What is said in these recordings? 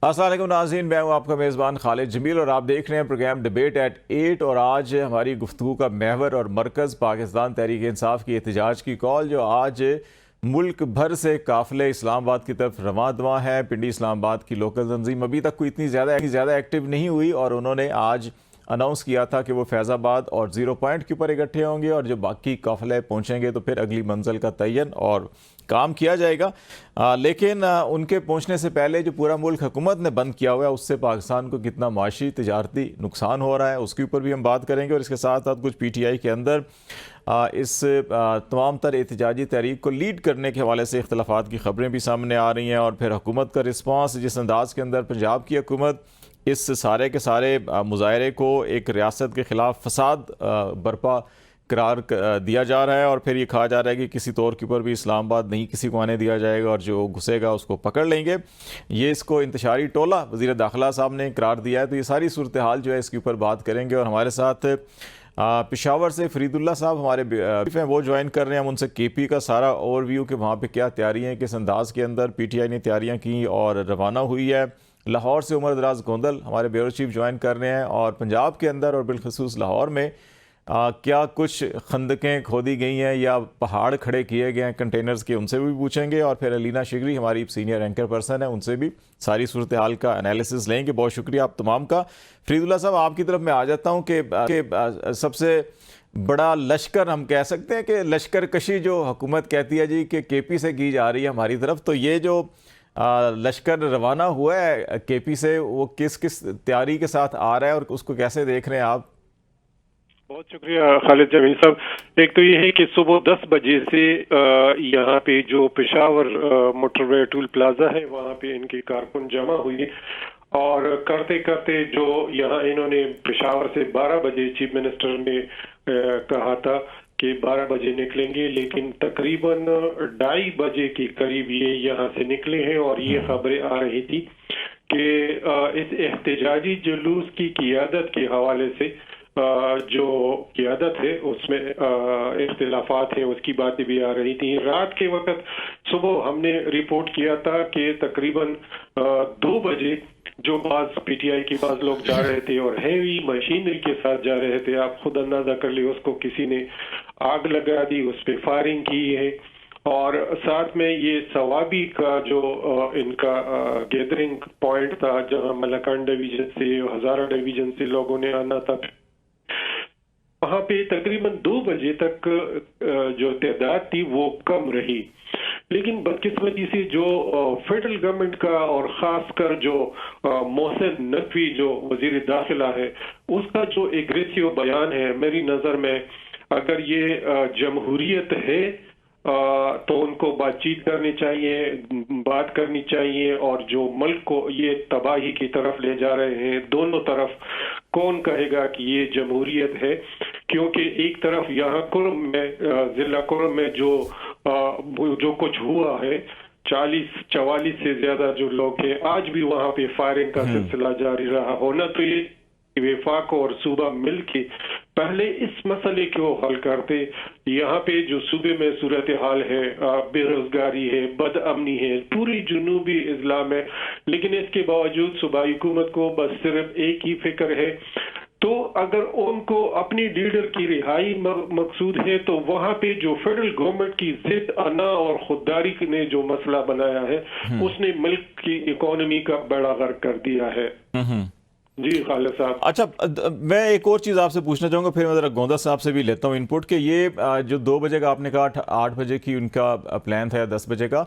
अस्सलाम वालेकुम नाज़रीन, मैं हूँ आपका मेज़बान खालिद जमील और आप देख रहे हैं प्रोग्राम डिबेट एट 8। और आज हमारी गुफ्तगू का महवर और मरकज़ पाकिस्तान तहरीक इंसाफ की एहतजाज की कॉल, जो आज मुल्क भर से काफ़िले इस्लामाबाद की तरफ रवां दवा है। पिंडी इस्लामाबाद की लोकल तंजीम अभी तक कोई इतनी ज़्यादा एक्टिव नहीं हुई और उन्होंने आज अनाउंस किया था कि वो फैज़ाबाद और ज़ीरो पॉइंट के ऊपर इकट्ठे होंगे और जब बाकी काफ़िले पहुँचेंगे तो फिर अगली मंजिल का तयन और काम किया जाएगा। लेकिन उनके पहुंचने से पहले जो पूरा मुल्क हुकूमत ने बंद किया हुआ है, उससे पाकिस्तान को कितना माशी तजारती नुकसान हो रहा है, उसके ऊपर भी हम बात करेंगे। और इसके साथ साथ कुछ PTI के अंदर इस तमाम तर एहतजाजी तहरीक को लीड करने के हवाले से इख्तलाफात की खबरें भी सामने आ रही हैं। और फिर हुकूमत का रिस्पांस, जिस अंदाज के अंदर पंजाब की हुकूमत इस सारे के सारे मुजाहरे को एक रियासत के ख़िलाफ़ फसाद बर्पा करार दिया जा रहा है। और फिर ये कहा जा रहा है कि किसी तौर के ऊपर भी इस्लामाबाद नहीं किसी को आने दिया जाएगा और जो घुसेगा उसको पकड़ लेंगे। ये इसको इंतशारी टोला वज़ीर दाखिला साहब ने करार दिया है। तो ये सारी सूरत हाल जो है इसके ऊपर बात करेंगे। और हमारे साथ पेशावर से फरीदुल्ला साहब हमारे हैं, वो ज्वाइन कर रहे हैं। हम उनसे KP का सारा ओवरव्यू कि वहाँ पे क्या तैयारियाँ हैं, किस अंदाज के अंदर PTI ने तैयारियाँ की और रवाना हुई है। लाहौर से उमर दराज गोंदल हमारे ब्यूरो चीफ ज्वाइन कर रहे हैं। और पंजाब के अंदर और बिलखसूस लाहौर में क्या कुछ खंदकें खोदी गई हैं या पहाड़ खड़े किए गए हैं कंटेनर्स के, उनसे भी पूछेंगे। और फिर अलीना शिगरी हमारी सीनियर एंकर पर्सन है, उनसे भी सारी सूरत हाल का एनालिसिस लेंगे। बहुत शुक्रिया आप तमाम का। फरीदुल्ला साहब, आपकी तरफ मैं आ जाता हूँ कि सबसे बड़ा लश्कर हम कह सकते हैं कि लश्कर कशी जो हुकूमत कहती है जी कि KP से की जा रही है हमारी तरफ, तो ये जो लश्कर रवाना हुआ है KP से, वो किस किस तैयारी के साथ आ रहा है और उसको कैसे देख रहे हैं आप? बहुत शुक्रिया खालिद जमील साहब। एक तो ये है कि सुबह 10 बजे से यहाँ पे जो पेशावर मोटरवे टूल प्लाजा है वहाँ पे इनके कारकुन जमा हुई और करते करते जो यहाँ इन्होंने पेशावर से 12 बजे चीफ मिनिस्टर ने कहा था कि 12 बजे निकलेंगे, लेकिन तकरीबन 2:30 बजे के करीब ये यहाँ से निकले हैं। और ये खबरें आ रही थी कि इस एहतजाजी जुलूस की क़ियादत के हवाले से जो क़ियादत है उसमें इख्तिलाफात हैं, उसकी बातें भी आ रही थी। रात के वक्त सुबह हमने रिपोर्ट किया था कि तकरीबन 2 बजे जो बाज PTI के पास लोग जा रहे थे और हैवी मशीनरी के साथ जा रहे थे, आप खुद अंदाजा कर लिए, उसको किसी ने आग लगा दी, उस पर फायरिंग की है। और साथ में ये सवाबी का जो इनका गैदरिंग पॉइंट था, जहां मलकान डिवीजन से, हजारा डिवीजन से लोगों ने आना था, वहां पे तकरीबन 2 बजे तक जो तादाद थी वो कम रही। लेकिन बदकिस्मती से जो फेडरल गवर्नमेंट का और खासकर जो मोहसिन नकवी जो वजीर दाखिला है, उसका जो एग्रेसिव बयान है, मेरी नजर में अगर ये जमहूरियत है तो उनको बातचीत करनी चाहिए, बात करनी चाहिए। और जो मुल्क को ये तबाही की तरफ ले जा रहे हैं, दोनों तरफ कौन कहेगा कि ये जमहूरियत है? क्योंकि एक तरफ यहाँ कुर्म में, जिला कुर्म में जो कुछ हुआ है, 44 से ज्यादा जो लोग हैं, आज भी वहां पे फायरिंग का सिलसिला जारी रहा। होना तो ये वफाक और सूबा मिल के पहले इस मसले को हल करते। यहाँ पे जो सूबे में सूरत हाल है, बेरोजगारी है, बदअमनी है, पूरी जुनूबी इजला में, लेकिन इसके बावजूद सूबाई हुकूमत को बस सिर्फ एक ही फिक्र है। तो अगर उनको अपनी लीडर की रिहाई मकसूद है, तो वहां पे जो फेडरल गवर्नमेंट की जिद, अना और खुददारी ने जो मसला बनाया है, उसने मुल्क की इकोनॉमी का बेड़ा गर्क कर दिया है। जी खालिद साहब। अच्छा, मैं एक और चीज़ आपसे पूछना चाहूँगा, फिर मैं ज़रा गोंदा साहब से भी लेता हूँ इनपुट कि ये जो 2 बजे का आपने कहा, 8 बजे की उनका प्लान था या 10 बजे का,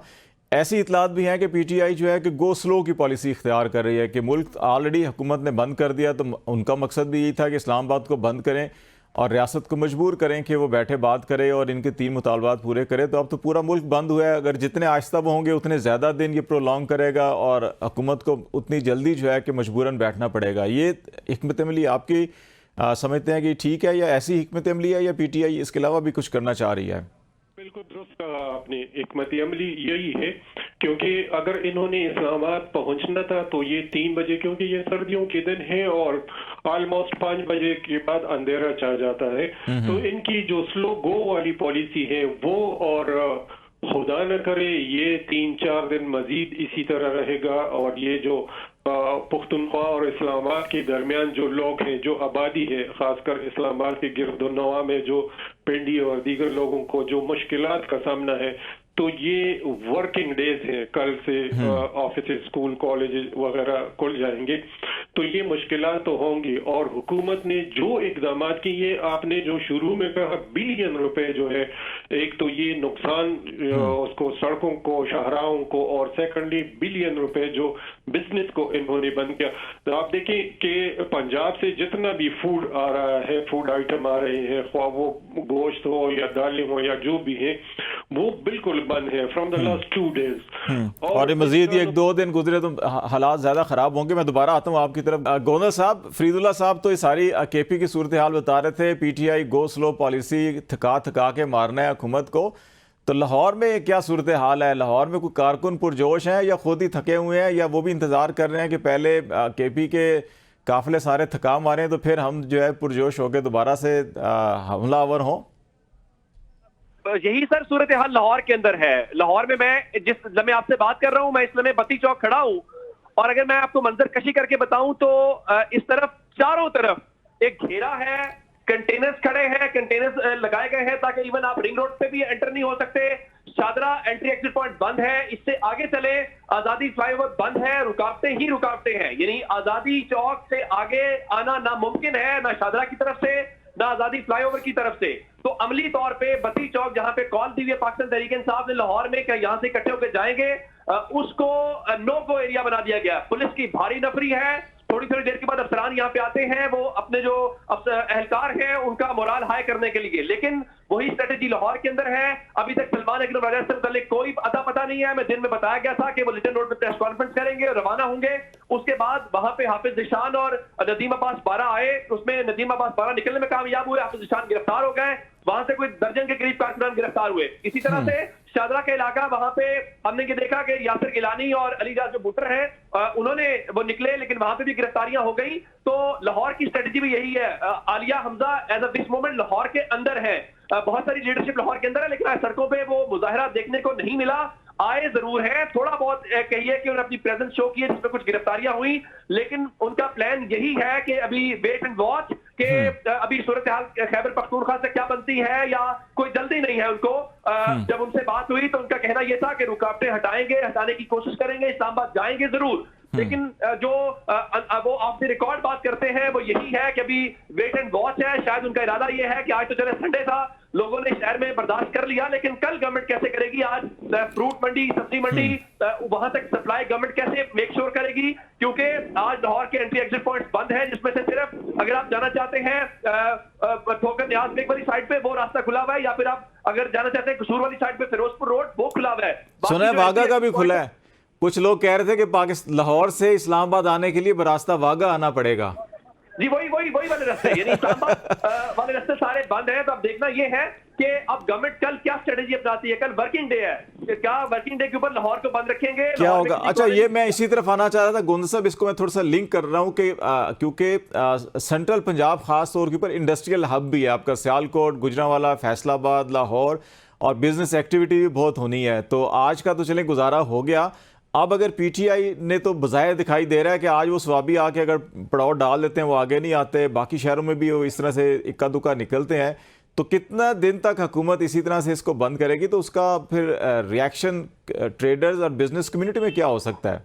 ऐसी इतलात भी हैं कि PTI जो है कि गो स्लो की पॉलिसी इख्तियार कर रही है कि मुल्क ऑलरेडी हुकूमत ने बंद कर दिया, तो उनका मकसद भी यही था कि इस्लामाबाद को बंद करें और रियासत को मजबूर करें कि वो बैठे बात करे और इनके 3 मुतालबात पूरे करे। तो अब तो पूरा मुल्क बंद हुआ है, अगर जितने आहिस्ता वो होंगे उतने ज़्यादा दिन ये प्रोलॉन्ग करेगा और हुकूमत को उतनी जल्दी जो है कि मजबूरन बैठना पड़ेगा। ये हिकमत अमली आपकी समझते हैं कि ठीक है, या ऐसी हिकमत अमली है, या PTI इसके अलावा भी कुछ करना चाह रही है? बिल्कुल दुरुस्त कहा आपने, हिकमत अमली यही है। क्योंकि अगर इन्होंने इस्लामाबाद पहुंचना था तो ये 3 बजे, क्योंकि ये सर्दियों के दिन है और ऑलमोस्ट 5 बजे के बाद अंधेरा छा जाता है, तो इनकी जो स्लो गो वाली पॉलिसी है वो, और खुदा न करे ये 3-4 दिन मजीद इसी तरह रहेगा और ये जो पुख्तनख्वा और इस्लामाबाद के दरमियान जो लोग हैं, जो आबादी है, खासकर इस्लामाबाद के गिरदोनवा में जो पिंडी और दीगर लोगों को जो मुश्किलात का सामना है, तो ये वर्किंग डेज हैं, कल से ऑफिस, स्कूल, कॉलेज वगैरह खुल जाएंगे, तो ये मुश्किलात तो होंगी। और हुकूमत ने जो इकदाम किए, आपने जो शुरू में कहा बिलियन रुपए जो है, एक तो ये नुकसान उसको सड़कों को, शाहराहों को, और सेकंडली बिलियन रुपए जो बिजनेस को इन्होंने बंद किया। तो आप देखें कि पंजाब से जितना भी फूड आ रहा है, फूड आइटम आ रहे हैं, ख्वाह वो गोश्त हो या दालें हो या जो भी है, वो बिल्कुल बंद है फ्रॉम द लास्ट 2 डेज। और मजीद ये 1-2 दिन गुजरे तो हालात ज्यादा खराब होंगे। मैं दोबारा आता हूँ आपकी तरफ। गवर्नर साहब, फरीदुल्ला साहब तो ये सारी केपी की सूरत हाल बता रहे थे, पीटीआई गो स्लो पॉलिसी थका के मारना है हुकूमत को। तो लाहौर में क्या सूरत हाल है? लाहौर में कोई कारकुन पुरजोश हैं या खुद ही थके हुए हैं, या वो भी इंतजार कर रहे हैं कि पहले केपी के काफिले सारे थका मारे तो फिर हम जो है पुरजोश होकर दोबारा से हमलावर हों? यही सर सूरत हाल लाहौर के अंदर है। लाहौर में मैं जिस समय आपसे बात कर रहा हूं, मैं इस समय बत्ती चौक खड़ा हूं, और अगर मैं आपको मंजर कशी करके बताऊं तो इस तरफ चारों तरफ एक घेरा है, कंटेनर्स खड़े हैं, कंटेनर्स लगाए गए हैं ताकि इवन आप रिंग रोड पे भी एंटर नहीं हो सकते। शादरा एंट्री एग्जिट पॉइंट बंद है, इससे आगे चले आजादी फ्लाईओवर बंद है, रुकावटें ही रुकावटें हैं, यानी आजादी चौक से आगे आना नामुमकिन है, ना शादरा की तरफ से ना आजादी फ्लाईओवर की तरफ से। तो अमली तौर पे बत्ती चौक जहां पे कॉल दी हुई है पाकिस्तान तहरीक इंसाफ ने लाहौर में कि यहां से इकट्ठे होकर जाएंगे, उसको नो गो एरिया बना दिया गया। पुलिस की भारी नफरी है, थोड़ी थोड़ी देर के बाद अफसरान यहाँ पे आते हैं, वो अपने जो एहलकार हैं उनका मोराल हाई करने के लिए, लेकिन वही स्ट्रेटेजी लाहौर के अंदर है। अभी तक सलमान अकरम राजा से मुतालिक कोई अता पता नहीं है। मैं दिन में बताया गया था कि वो लिटन रोड पे प्रेस कॉन्फ्रेंस करेंगे और रवाना होंगे। उसके बाद वहां पे हाफिज निशान और नदीम अब्बास बारा आए, उसमें नदीम अब्बास बारा निकलने में कामयाब हुए, हाफिज निशान गिरफ्तार हो गए, वहां से कोई दर्जन के करीब कारकुनान गिरफ्तार हुए। इसी तरह से शादरा का इलाका, वहां पे हमने ये देखा कि यासिर गिलानी और अलीजाज जो बुटर हैं उन्होंने वो निकले, लेकिन वहां पे भी गिरफ्तारियां हो गई। तो लाहौर की स्ट्रेटेजी भी यही है। Aliya Hamza as a this moment Lahore के अंदर है, बहुत सारी लीडरशिप लाहौर के अंदर है, लेकिन आज सड़कों पे वो मुजाहरा देखने को नहीं मिला। आए जरूर है, थोड़ा बहुत कहिए कि उन्होंने अपनी प्रेजेंस शो की है, जिसमें कुछ गिरफ्तारियां हुई, लेकिन उनका प्लान यही है कि अभी वेट एंड वॉच कि अभी सूरत हाल खैबर पख्तूनख्वा से क्या बनती है, या कोई जल्दी नहीं है उनको। जब उनसे बात हुई तो उनका कहना यह था कि रुकावटें हटाएंगे, हटाने की कोशिश करेंगे, इस्लामाबाद जाएंगे जरूर, लेकिन जो वो आपसे रिकॉर्ड बात करते हैं वो यही है कि अभी वेट एंड वॉच है। शायद उनका इरादा ये है कि आज तो चले संडे था, लोगों ने शहर में बर्दाश्त कर लिया, लेकिन कल गवर्नमेंट कैसे करेगी, आज फ्रूट मंडी, सब्जी मंडी, वहां तक सप्लाई गवर्नमेंट कैसे मेक श्योर करेगी, क्योंकि आज लाहौर के एंट्री एग्जिट पॉइंट्स बंद है, जिसमें से सिर्फ अगर आप जाना चाहते हैं ठोकर न्याज बेग वाली साइड पे वो रास्ता खुला हुआ है, या फिर आप अगर जाना चाहते हैं कसूर वाली साइड पे फिरोजपुर रोड वो खुला हुआ है। सुना है वाघा का भी खुला है। कुछ लोग कह रहे थे कि पाकिस्तान लाहौर से इस्लामाबाद आने के लिए बरास्ता वाघा आना पड़ेगा। जी वही वाले रास्ते, यानी इस्लामाबाद वाले रास्ते सारे बंद हैं। तो अब देखना ये है कि अब गवर्नमेंट कल क्या स्ट्रेटेजी अपनाती है। कल वर्किंग डे है, क्या वर्किंग डे के ऊपर लाहौर को बंद रखेंगे, क्या होगा? अच्छा, ये मैं इसी तरफ आना चाह रहा था गोंद साहब, इसको मैं थोड़ा सा लिंक कर रहा हूँ कि क्योंकि सेंट्रल पंजाब खास तौर के ऊपर इंडस्ट्रियल हब भी है आपका, सियालकोट, गुजरांवाला, फैसलाबाद, लाहौर, और बिजनेस एक्टिविटी भी बहुत होनी है। तो आज का तो चलें गुजारा हो गया। अब अगर पीटीआई ने तो बज़ाहिर दिखाई दे रहा है कि आज वो स्वाबी आके अगर पड़ाव डाल देते हैं, वो आगे नहीं आते, बाकी शहरों में भी वो इस तरह से इक्का दुक्का निकलते हैं, तो कितना दिन तक हुकूमत इसी तरह से इसको बंद करेगी? तो उसका फिर रिएक्शन ट्रेडर्स और बिजनेस कम्युनिटी में क्या हो सकता है?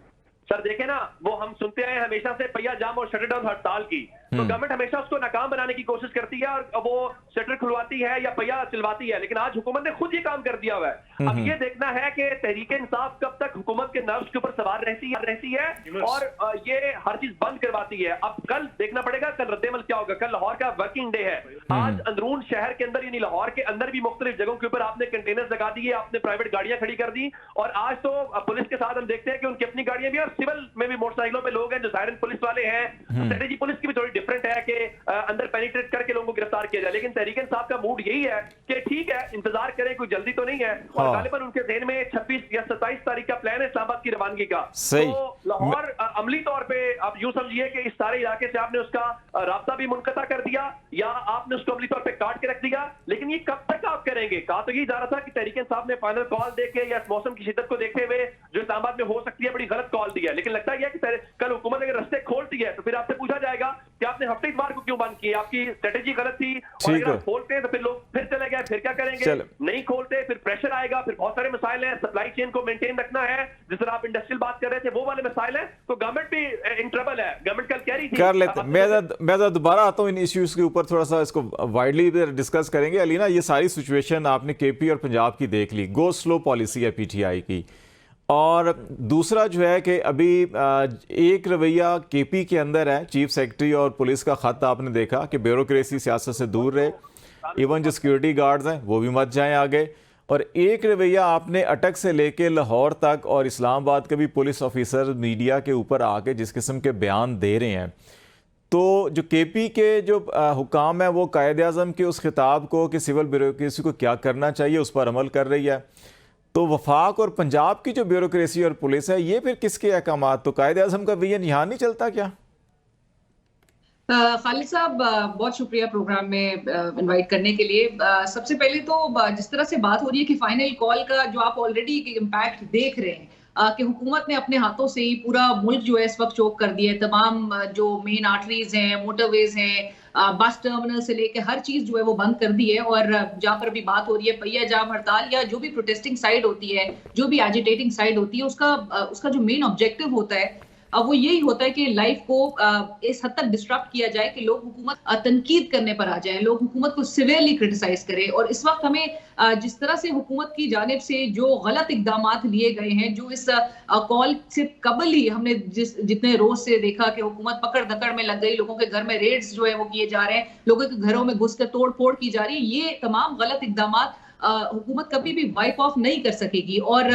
सर देखे ना, वो हम सुनते हैं हमेशा से पहिया जाम और शटर डाउन हड़ताल की, तो गवर्नमेंट हमेशा उसको नाकाम बनाने की कोशिश करती है और वो शटर खुलवाती है या पहिया चलवाती है, लेकिन आज हुकूमत ने खुद ये काम कर दिया हुआ है। अब ये देखना है कि तहरीक इंसाफ कब तक हुकूमत के नर्व्स के ऊपर सवार रहती है और ये हर चीज बंद करवाती है। अब कल देखना पड़ेगा कल रद्देमल क्या होगा। कल लाहौर का वर्किंग डे है। आज अंदरून शहर के अंदर यानी लाहौर के अंदर भी मुख्तलिफ जगहों के ऊपर आपने कंटेनर्स लगा दिए, आपने प्राइवेट गाड़ियां खड़ी कर दी, और आज तो पुलिस के साथ हम देखते हैं कि उनकी अपनी गाड़ियां भी, और सिविल में भी मोटरसाइकिलों पे लोग हैं जो सायरन पुलिस वाले हैं। स्ट्रेटेजी पुलिस की भी थोड़ी डिफरेंट है कि अंदर पेनिट्रेट करके लोगों को गिरफ्तार किया जाए, लेकिन तहरीक इंसाफ का मूड यही है कि ठीक है इंतजार करें, कोई जल्दी तो नहीं है। और गालिबन उनके ज़हन में 26 या 27 तारीख का प्लान है इस्लामाबाद की रवानगी का। तो लाहौर अमली तौर पे आप यूं समझिए कि इस सारे इलाके से आपने उसका राब्ता भी मुनक़ता कर दिया या आपने उसको अमली तौर पे काट के रख दिया, लेकिन ये कब तक साफ करेंगे? कहा तो ये जा रहा था कि तहरीक इंसाफ ने फाइनल कॉल देके या इस मौसम की शिद्दत को देखते हुए जो इस्लामाबाद में हो सकती है बड़ी गलत कॉल दी है, लेकिन लगता है कि कल हुकूमत अगर रस्ते खोलती है तो फिर आपसे पूछा जाएगा कि आपने हफ्ते इतवार को क्यों बंद किए, आपकी स्ट्रेटेजी गलत थी। और अगर आप खोलते हैं तो फिर लोग फिर चले गए, फिर क्या करेंगे? नहीं खोलते फिर प्रेशर आएगा, फिर बहुत सारे मसाइल हैं, सप्लाई चेन को मेंटेन रखना है, जिस तरह आप इंडस्ट्रियल बात कर रहे थे वो वाले मसाइल हैं, तो गवर्नमेंट भी इन ट्रबल है। गवर्नमेंट कल कह रही थी कर लेते मैं दोबारा आता हूँ इन इश्यूज के ऊपर, थोड़ा सा इसको वाइडली डिस्कस करेंगे। अलीना, ये सारी सिचुएशन आपने केपी और पंजाब की देख ली, गो स्लो पॉलिसी है पीटीआई की, और दूसरा जो है कि अभी एक रवैया केपी के अंदर है, चीफ सेक्रेटरी और पुलिस का खत आपने देखा कि ब्यूरोक्रेसी सियासत से दूर रहे, इवन जो सिक्योरिटी गार्ड्स हैं वो भी मत जाएं आगे, और एक रवैया आपने अटक से लेके लाहौर तक और इस्लामाबाद के भी पुलिस ऑफिसर मीडिया के ऊपर आके जिस किस्म के बयान दे रहे हैं, तो जो केपी के जो हुकाम है वो कायद-ए-आज़म के उस खिताब को कि सिविल ब्यूरोक्रेसी को क्या करना चाहिए उस पर अमल कर रही है, तो वफाक और पंजाब की जो ब्यूरोक्रेसी और पुलिस है ये फिर किसके अहकामात? तो कायद-ए-आज़म का विजन यहाँ नहीं चलता क्या? खालिद साहब, बहुत शुक्रिया प्रोग्राम में इनवाइट करने के लिए। सबसे पहले तो जिस तरह से बात हो रही है कि फाइनल कॉल का जो आप ऑलरेडी इम्पैक्ट देख रहे हैं कि हुकूमत ने अपने हाथों से ही पूरा मुल्क जो है इस वक्त चोक कर दिया है। तमाम जो मेन आर्टरीज हैं, मोटरवेज हैं, बस टर्मिनल से लेके हर चीज जो है वो बंद कर दी है। और जहाँ पर भी बात हो रही है पहिया जाम हड़ताल या जो भी प्रोटेस्टिंग साइड होती है, जो भी एजिटेटिंग साइड होती है, उसका जो मेन ऑब्जेक्टिव होता है वो यही होता है कि लाइफ को इस हद तक डिस्टर्ब किया जाए कि लोग हुकूमत तनकीद करने पर आ जाएं, लोग हुकूमत को सिवियरली क्रिटिसाइज करें। और इस वक्त हमें जिस तरह से हुकूमत की जानिब से जो गलत इकदामात लिए गए हैं, जो इस कॉल से कबल ही हमने जितने रोज से देखा कि हुकूमत पकड़ दकड़ में लग गई, लोगों के घर में रेड्स जो है वो किए जा रहे हैं, लोगों के घरों में घुस कर तोड़ फोड़ की जा रही है, ये तमाम गलत इकदामात हुकूमत कभी भी वाइप ऑफ नहीं कर सकेगी। और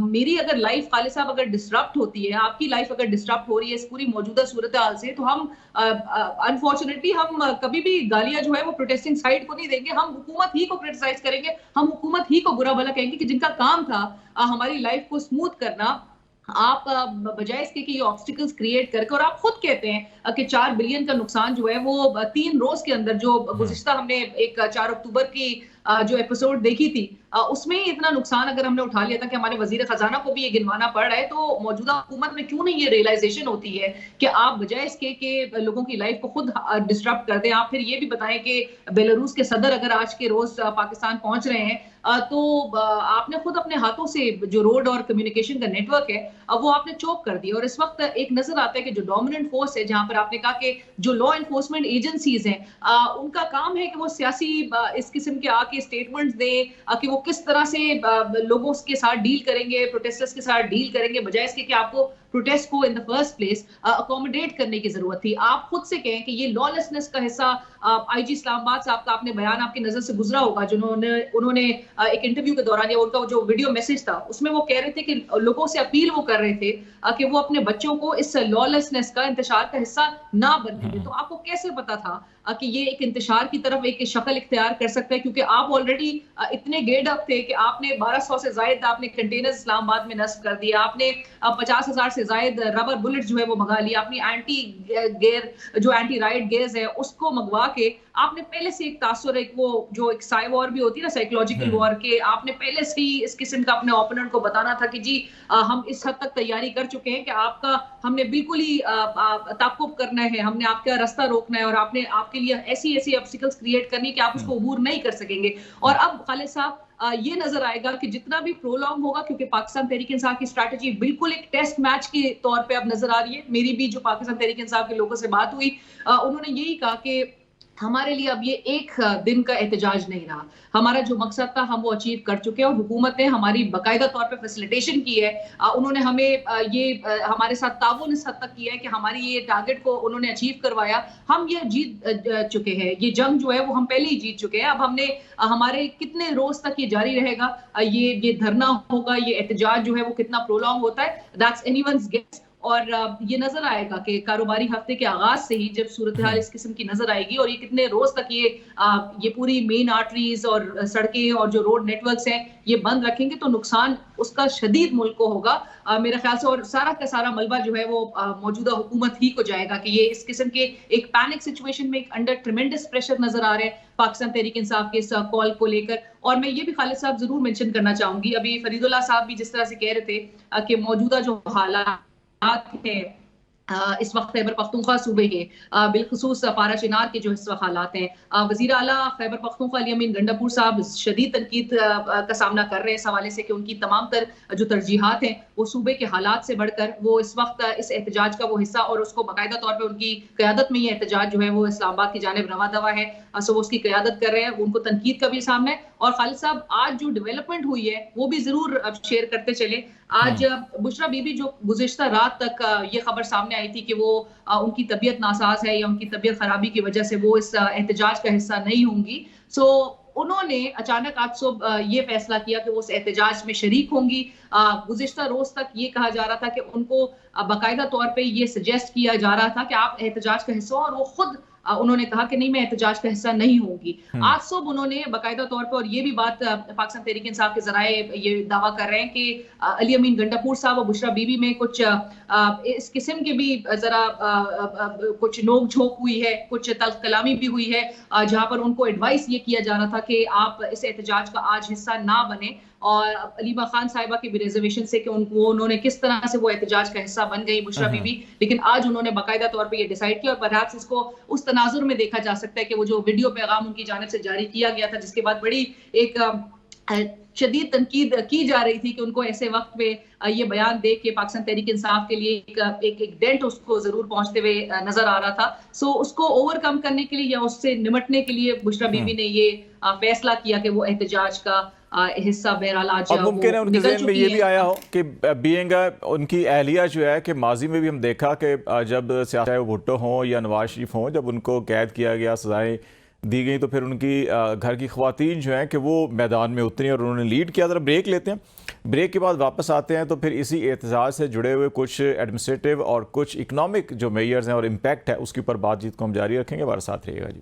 मेरी अगर लाइफ खालिद साहब अगर डिस्टर्ब होती है, आपकी लाइफ अगर डिस्टर्ब हो रही है इस पूरी मौजूदा सूरत हाल से, तो हम अनफॉर्चुनेटली हम कभी भी गालियां जो है वो प्रोटेस्टिंग साइड को नहीं देंगे, हम हुकूमत ही को क्रिटिसाइज करेंगे, हम हुकूमत ही को बुरा भला कहेंगे कि जिनका काम था हमारी लाइफ को स्मूथ करना, आप बजाय इसके कि ये ऑब्स्टिकल्स क्रिएट करके, और आप खुद कहते हैं कि 4 बिलियन का नुकसान जो है वो 3 रोज के अंदर, जो गुज़िश्ता हमने एक 4 अक्टूबर की जो एपिसोड देखी थी उसमें ही इतना नुकसान अगर हमने उठा लिया था कि हमारे वजीर खजाना को भी ये गिनवाना पड़ रहा है, तो मौजूदा हुकूमत में क्यों नहीं ये रियलाइजेशन होती है कि आप बजाय इसके कि लोगों की लाइफ को खुद डिस्टर्ब कर दें, आप फिर ये भी बताएं कि बेलारूस के सदर अगर आज के रोज पाकिस्तान पहुंच रहे हैं तो आपने खुद अपने हाथों से जो रोड और कम्युनिकेशन का नेटवर्क है वो आपने चोक कर दिया। और इस वक्त एक नजर आता है कि जो डोमिनेंट फोर्स है, जहां पर आपने कहा कि जो लॉ एनफोर्समेंट एजेंसीज हैं उनका काम है कि वो सियासी इस किस्म के आके स्टेटमेंट्स दें कि वो किस तरह से लोगों के साथ डील करेंगे, प्रोटेस्टर्स के साथ डील करेंगे, बजाय इसके कि आपको प्रोटेस्ट को in the first place accommodate करने की जरूरत थी। आप खुद से कहें कि ये लॉलेसनेस का हिस्सा आईजी इस्लामाबाद साहब का आपने बयान आपकी नजर से गुजरा होगा, उन्होंने एक इंटरव्यू के दौरान या उनका जो वीडियो मैसेज था उसमें वो कह रहे थे कि लोगों से अपील वो कर रहे थे कि वो अपने बच्चों को इस लॉलेसनेस का, इंतशार का हिस्सा ना बनने दें। तो आपको कैसे पता था कि ये एक इंतशार की तरफ एक शक्ल इख्तियार कर सकता है? क्योंकि आप ऑलरेडी इतने गेड अप थे कि आपने 1200 से ज्यादा आपने कंटेनर्स इस्लामाबाद में नस्ब कर दिया, आपने 50,000 से ज्यादा रबर बुलेट जो है वो मंगा लिया, अपनी एंटी राइट गेयर्स है उसको मंगवा के आपने पहले से एक तासुर, एक वो जो एक साई वॉर भी होती है ना, साइकोलॉजिकल वॉर, के आपने पहले से ही इस किस्म का अपने ओपोनेंट को बताना था कि जी हम इस हद तक तैयारी कर चुके हैं कि आपका हमने बिल्कुल ही ताकुब करना है, हमने आपका रास्ता रोकना है और आपने आपके लिए ऐसी ऐसी ऑब्स्टिकल्स क्रिएट करनी कि आप उसको अबूर नहीं कर सकेंगे। और अब खालिद साहब ये नजर आएगा कि जितना भी प्रोलॉन्ग होगा, क्योंकि पाकिस्तान तहरीक इंसाफ की स्ट्रैटेजी बिल्कुल एक टेस्ट मैच के तौर पे अब नजर आ रही है। मेरी भी जो पाकिस्तान तहरीक इंसाफ के लोगों से बात हुई उन्होंने यही कहा कि हमारे लिए अब ये एक दिन का एहतजाज नहीं रहा, हमारा जो मकसद था हम वो अचीव कर चुके हैं और हुकूमत ने हमारी बाकायदा तौर पे फैसिलिटेशन की है। उन्होंने हमें हमारे साथ ताउन इस हद तक किया है कि हमारी ये टारगेट को उन्होंने अचीव करवाया। हम ये जीत चुके हैं, ये जंग जो है वो हम पहले ही जीत चुके हैं। अब हमने हमारे कितने रोज तक ये जारी रहेगा, ये धरना होगा, ये एहतजाज जो है वो कितना प्रोलॉन्ग होता है, दैट्स एनीवन्स गेस। और ये नजर आएगा कि कारोबारी हफ्ते के आगाज से ही जब सूरत हाल इस किस्म की नजर आएगी और ये कितने रोज तक ये पूरी मेन आर्टरीज और सड़कें और जो रोड नेटवर्क्स हैं ये बंद रखेंगे तो नुकसान उसका शदीद मुल्क को होगा मेरे ख्याल से। और सारा का सारा मलबा जो है वो मौजूदा हुकूमत ही को जाएगा कि ये इस किस्म के एक पैनिक सिचुएशन में एक अंडर ट्रिमेंडस प्रेशर नजर आ रहे हैं पाकिस्तान तहरीक इंसाफ के इस कॉल को लेकर। और मैं ये भी खालिद साहब जरूर मेंशन करना चाहूंगी, अभी फरीदुल्लाह साहब भी जिस तरह से कह रहे थे कि मौजूदा जो हालात हैं इस वक्त खैबर पख्तूनख्वा सूबे के बिलखुसूस पारा चिनार के जो इस वक्त हालात हैं, वजीर आला खैबर पख्तूनख्वा अली अमीन गंडापुर साहब शदीद तनकीद का सामना कर रहे हैं इस हवाले से कि उनकी तमाम तर जो तरजीहात हैं वो सूबे के हालात से बढ़कर वो इस वक्त इस एहतजाज का वो हिस्सा और उसको बाकायदा तौर पर उनकी क़यादत में ये एहतजाज जो है वो इस्लामाबाद की जानिब रवा दवा है, सो वो उसकी क़यादत कर रहे हैं, उनको तनकीद का भी सामना है। और खालिद साहब आज जो डेवलपमेंट हुई है वो भी जरूर अब शेयर करते चले। आज बुशरा बीबी जो गुज़िश्ता रात तक ये खबर सामने आई थी कि वो उनकी तबीयत नासाज है या उनकी तबीयत खराबी की वजह से वो इस एहतजाज का हिस्सा नहीं होंगी, सो उन्होंने अचानक आज सुबह ये फैसला किया कि वो उस एहतजाज में शरीक होंगी। गुज़िश्ता रोज तक ये कहा जा रहा था कि उनको बाकायदा तौर पे ये सजेस्ट किया जा रहा था कि आप एहतजाज का हिस्सा हो, और वो खुद उन्होंने कहा कि नहीं मैं एहतजाज का हिस्सा नहीं होंगी। आज सुबह उन्होंने बाकायदा तौर पर, और ये भी बात पाकिस्तान तहरीक इंसाफ के जराए ये दावा कर रहे हैं कि अली अमीन गंडापुर साहब और बुशरा बीबी में कुछ इस किस्म के भी जरा कुछ नोक झोंक हुई है, कुछ तल्ख कलामी भी हुई है, जहां पर उनको एडवाइस ये किया जा रहा था कि आप इस एहतजाज का आज हिस्सा ना बने। और अलीमा खान साहिबा की भी रिजर्वेशन से कि उन्होंने किस तरह से वो एहतजाज का हिस्सा बन गई बुशरा बीबी, लेकिन आज उन्होंने बाकायदा तौर पे ये डिसाइड किया और परहैप्स इसको उस तनाजुर में देखा जा सकता है कि वो जो वीडियो पैगाम उनकी जानिब से जारी किया गया था जिसके बाद बड़ी एक शदीद तनकीद की जा रही थी कि उनको ऐसे वक्त पे ये बयान दे के पाकिस्तान तहरीक इंसाफ के लिए एक डेंट उसको जरूर पहुंचते हुए नजर आ रहा था। सो उसको ओवरकम करने के लिए या उससे निमटने के लिए बुशरा बीबी ने ये फैसला किया कि वो एहतजाज का हिस्सा बहरहाल आज और मुमकिन है उनके ज़हन में ये भी आया हो कि बीइंग उनकी अहलिया जो है कि माजी में भी हम देखा कि जब चाहे वो भुट्टो हों या नवाज शरीफ हों, जब उनको कैद किया गया, सजाएं दी गई, तो फिर उनकी घर की ख्वातीन जो हैं कि वो मैदान में उतरी और उन्होंने लीड किया। ज़रा ब्रेक लेते हैं, ब्रेक के बाद वापस आते हैं तो फिर इसी एहतजाज से जुड़े हुए कुछ एडमिनिस्ट्रेटिव और कुछ इकनॉमिक जो मेयर्स हैं और इम्पैक्ट है उसके ऊपर बातचीत को हम जारी रखेंगे। हमारे साथ रहिएगा जी।